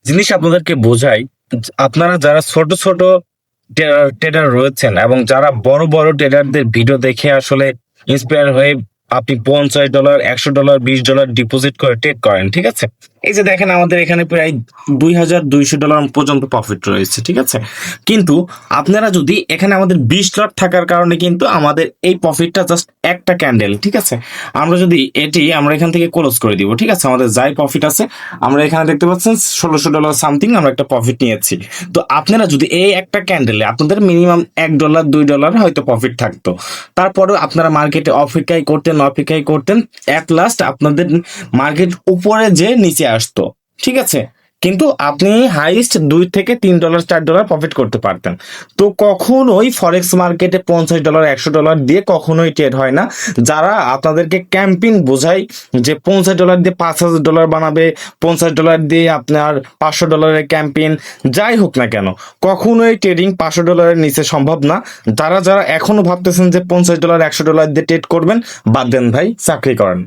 জিনিস আপনাদেরকে বোঝাই, আপনারা যারা ছোট ছোট ট্রেডার রয়েছেন এবং যারা বড় বড় ট্রেডারদের ভিডিও দেখে আসলে ইন্সপায়ার হয়ে আপনি $50, $100, $20 ডিপোজিট করে ট্রেড করেন, ঠিক আছে? এই যে দেখেন আমাদের এখানে প্রায় $2200 পর্যন্ত প্রফিট রয়েছে, ঠিক আছে? কিন্তু আপনারা যদি এখানে আমাদের 20 লট থাকার কারণে কিন্তু আমাদের এই প্রফিটটা জাস্ট একটা ক্যান্ডেল, ঠিক আছে? আমরা যদি আমরা এখান থেকে ক্লোজ করে দিব, ঠিক আছে? আমাদের যাই প্রফিট আছে আমরা এখানে দেখতে পাচ্ছেন $1600 সামথিং আমরা একটা প্রফিট নিয়েছি। তো আপনারা যদি এই একটা ক্যান্ডেলে আপনাদের মিনিমাম $1 $2 হয়তো প্রফিট থাকতো, তারপরেও আপনারা মার্কেটে অপেক্ষাই করতেন এট লাস্ট আপনাদের মার্কেট উপরে যে নিচে আসতো, ঠিক আছে? কিন্তু আপনি হাইস্ট $2 থেকে $3 $4 প্রফিট করতে পারতেন। তো কখনোই ফরেক্স মার্কেটে $50 $100 দিয়ে কখনোই ট্রেড হয় না। যারা আপনাদেরকে ক্যাম্পিং বোঝায় যে $50 দিয়ে $5000 বানাবে, $50 দিয়ে আপনার $500 ক্যাম্পেইন, যাই হোক না কেন কখনোই ট্রেডিং $500 নিচে সম্ভব না। যারা যারা এখনো ভাবতেছেন যে $50 $100 দিয়ে ট্রেড করবেন, বাদ দেন ভাই, চাকরি করেন।